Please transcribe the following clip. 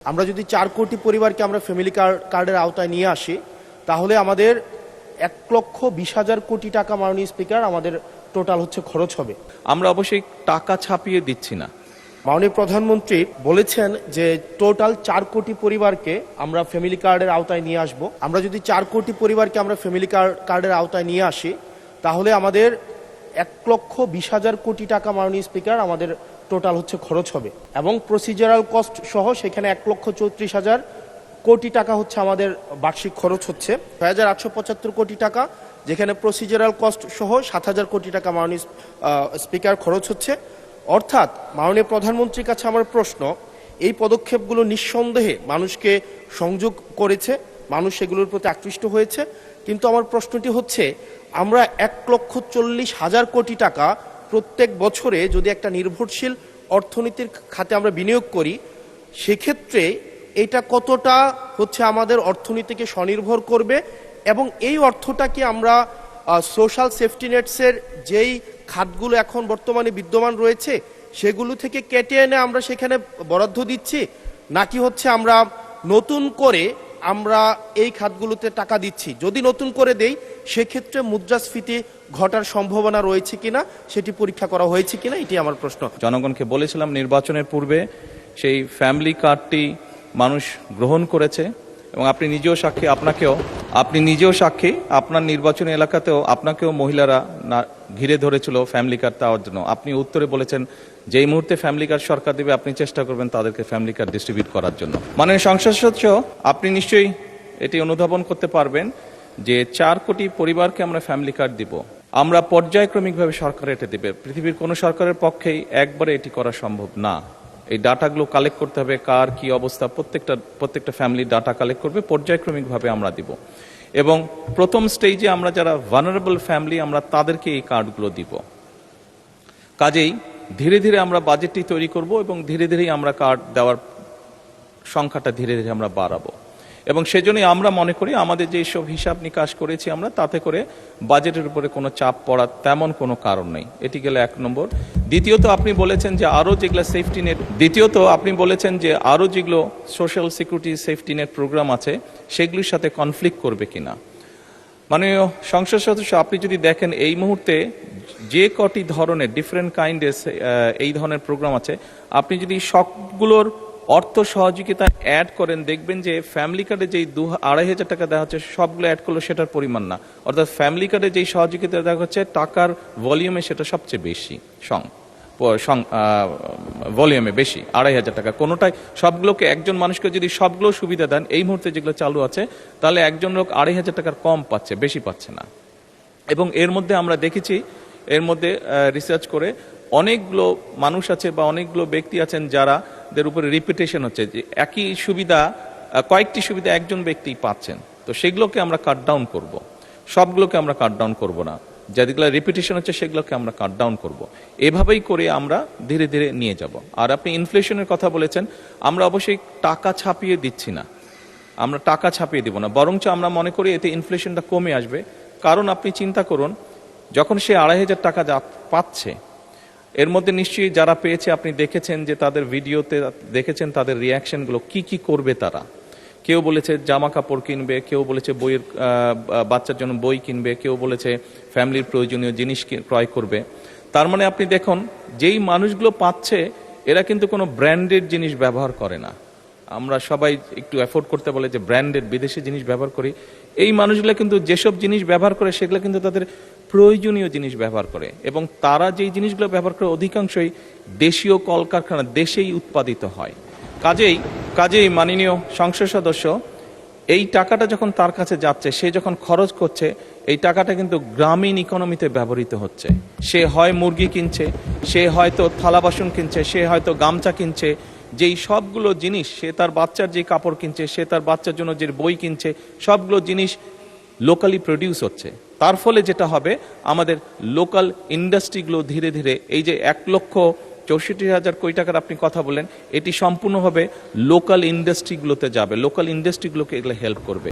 আমরা যদি 4 কোটি পরিবারকে আমরা ফ্যামিলি কার্ডের আওতায় নিয়ে আসি তাহলে আমাদের 1,20,000 কোটি টাকা মাননীয় স্পিকার আমাদের টোটাল হচ্ছে খরচ হবে। আমরা অবশ্যই টাকা ছাপিয়ে দিচ্ছি না। মাননীয় প্রধানমন্ত্রী বলেছেন যে টোটাল 4 কোটি পরিবারকে আমরা ফ্যামিলি কার্ডের আওতায় নিয়ে আসব। আমরা যদি 4 কোটি পরিবারকে আমরা ফ্যামিলি কার্ডের আওতায় নিয়ে আসি তাহলে আমাদের 1,20,000 কোটি টাকা মাননীয় স্পিকার আমাদের টোটাল হচ্ছে খরচ হবে এবং প্রসিজারাল কস্ট সহ সেখানে 1,34,000 কোটি টাকা হচ্ছে আমাদের বার্ষিক খরচ হচ্ছে 6,875 কোটি টাকা, যেখানে প্রসিজারাল কস্ট সহ 7,000 কোটি টাকা মাননীয় স্পিকার খরচ হচ্ছে। অর্থাৎ মাননীয় প্রধানমন্ত্রীর কাছে আমার প্রশ্ন, এই পদক্ষেপগুলো নিঃসন্দেহে মানুষকে সংযোগ করেছে, মানুষ এগুলোর প্রতি আকৃষ্ট হয়েছে, কিন্তু আমার প্রশ্নটি হচ্ছে আমরা 1,40,000 কোটি টাকা প্রত্যেক বছরে যদি একটা নির্ভরশীল অর্থনীতির খাতে আমরা বিনিয়োগ করি সেক্ষেত্রে এটা কতটা হচ্ছে আমাদের অর্থনীতিকে স্বনির্ভর করবে এবং এই অর্থটা কি আমরা সোশ্যাল সেফটি নেটসের যেই খাতগুলো এখন বর্তমানে বিদ্যমান রয়েছে সেগুলো থেকে কেটে এনে আমরা সেখানে বরাদ্দ দিচ্ছি, নাকি হচ্ছে আমরা নতুন করে আমরা এই খাতগুলোতে টাকা দিচ্ছি? যদি নতুন করে দেই সেক্ষেত্রে মুদ্রাস্ফীতি ঘটার সম্ভাবনা রয়েছে কিনা সেটি পরীক্ষা করা হয়েছে কিনা, এটি আমার প্রশ্ন। জনগণকে বলেছিলাম নির্বাচনের পূর্বে সেই ফ্যামিলি কার্ডটি মানুষ গ্রহণ করেছে এবং আপনি নিজেও সাক্ষী আপনার নির্বাচনী এলাকাতেও আপনাকেও মহিলারা ঘিরে ধরেছিল ফ্যামিলি কার্ড দেওয়ার জন্য। আপনি উত্তরে বলেছেন যেই মুহূর্তে ফ্যামিলি কার্ড সরকার দেবে আপনি চেষ্টা করবেন তাদেরকে ফ্যামিলি কার্ড ডিস্ট্রিবিউট করার জন্য। মাননীয় সংসদ সদস্য, আপনি নিশ্চয়ই এটি অনুধাবন করতে পারবেন যে 4 কোটি পরিবারকে আমরা ফ্যামিলি কার্ড দিব। আমরা পর্যায়ক্রমিকভাবে সরকার এটা দেবে। পৃথিবীর কোনো সরকারের পক্ষেই একবারে এটি করা সম্ভব না। এই ডাটাগুলো কালেক্ট করতে হবে, কার কি অবস্থা, প্রত্যেকটা ফ্যামিলি ডাটা কালেক্ট করবে, পর্যায়ক্রমিকভাবে আমরা দিব এবং প্রথম স্টেজে আমরা যারা ভালনারেবল ফ্যামিলি আমরা তাদেরকে এই কার্ডগুলো দিব। কাজেই ধীরে ধীরে আমরা বাজেটটি তৈরি করব এবং ধীরে ধীরেই আমরা কার্ড দেওয়ার সংখ্যাটা ধীরে ধীরে আমরা বাড়াবো এবং সেজন্যই আমরা মনে করি আমাদের যে সব হিসাব নিকাশ করেছি আমরা তাতে করে বাজেটের উপরে কোনো চাপ পড়ার তেমন কোনো কারণ নেই। এটি গেলে 1 নম্বর। দ্বিতীয়ত আপনি বলেছেন যে আরও যেগুলো social security safety net program আছে সেগুলির সাথে কনফ্লিক্ট করবে কিনা। মাননীয় সংসদ সদস্য, আপনি যদি দেখেন এই মুহূর্তে যে কটি ধরনের ডিফারেন্ট কাইন্ডের এই ধরনের প্রোগ্রাম আছে, আপনি যদি সবগুলোর অর্থ সহযোগিতা অ্যাড করেন দেখবেন যে ফ্যামিলি কার্ডে যেই 2,500 টাকা দেওয়া হচ্ছে সবগুলো অ্যাড করলে সেটার পরিমাণ না, অর্থাৎ ফ্যামিলি কার্ডে যেই সহযোগিতা দেওয়া হচ্ছে টাকার ভলিউমে সেটা সবচেয়ে বেশি, ভলিউমে বেশি 2,500 টাকা কোনোটাই। সবগুলোকে একজন মানুষকে যদি সবগুলো সুবিধা দেন এই মুহূর্তে যেগুলো চালু আছে তাহলে একজন লোক 2,500 টাকার কম পাচ্ছে, বেশি পাচ্ছে না। এবং এর মধ্যে আমরা দেখেছি, এর মধ্যে রিসার্চ করে অনেকগুলো মানুষ আছে বা অনেকগুলো ব্যক্তি আছেন যাদের উপরে রিপিটেশন হচ্ছে যে একই সুবিধা কয়েকটি সুবিধা একজন ব্যক্তি পাচ্ছেন, তো সেগুলোকে আমরা কাট ডাউন করবো, সবগুলোকে আমরা কাট ডাউন করবো না, যেগুলো রিপিটেশন হচ্ছে সেগুলোকে আমরা কাট ডাউন করবো। এভাবেই করে আমরা ধীরে ধীরে নিয়ে যাব। আর আপনি ইনফ্লেশনের কথা বলেছেন, আমরা অবশ্যই টাকা ছাপিয়ে দিচ্ছি না, আমরা টাকা ছাপিয়ে দিব না, বরঞ্চ আমরা মনে করি এতে ইনফ্লেশনটা কমে আসবে। কারণ আপনি চিন্তা করুন, যখন সে 2,500 টাকা যা পাচ্ছে এর মধ্যে নিশ্চয়ই যারা পেয়েছে আপনি দেখেছেন যে তাদের ভিডিওতে দেখেছেন তাদের রিয়াকশনগুলো কি করবে তারা। কেউ বলেছে জামা কাপড় কিনবে, কেউ বলেছে বাচ্চার জন্য বই কিনবে, কেউ বলেছে ফ্যামিলির প্রয়োজনীয় জিনিস ক্রয় করবে। তার মানে আপনি দেখুন যেই মানুষগুলো পাচ্ছে এরা কিন্তু কোনো ব্র্যান্ডেড জিনিস ব্যবহার করে না। আমরা সবাই একটু অ্যাফোর্ড করতে বলে যে ব্র্যান্ডেড বিদেশি জিনিস ব্যবহার করি, এই মানুষগুলো কিন্তু যেসব জিনিস ব্যবহার করে সেগুলো কিন্তু তাদের প্রয়োজনীয় জিনিস ব্যবহার করে এবং তারা যেই জিনিসগুলো ব্যবহার করে অধিকাংশই দেশীয় কলকারখানা দেশেই উৎপাদিত হয়। কাজেই মাননীয় সংসদ সদস্য, এই টাকাটা যখন তার কাছে যাচ্ছে, সে যখন খরচ করছে এই টাকাটা কিন্তু গ্রামীণ ইকোনমিতে ব্যবহৃত হচ্ছে। সে হয় মুরগি কিনছে, সে হয়তো থালা বাসন কিনছে, সে হয়তো গামছা কিনছে, যেই সবগুলো জিনিস সে তার বাচ্চার যে কাপড় কিনছে, সে তার বাচ্চার জন্য যে বই কিনছে, সবগুলো জিনিস লোকালি প্রডিউস হচ্ছে। তার ফলে যেটা হবে আমাদের লোকাল ইন্ডাস্ট্রিগুলো ধীরে ধীরে এই যে 1,64,000 কোটি টাকার আপনি কথা বলেন এটি সম্পূর্ণভাবে লোকাল ইন্ডাস্ট্রিগুলোতে যাবে, লোকাল ইন্ডাস্ট্রিগুলোকে এগুলো হেল্প করবে।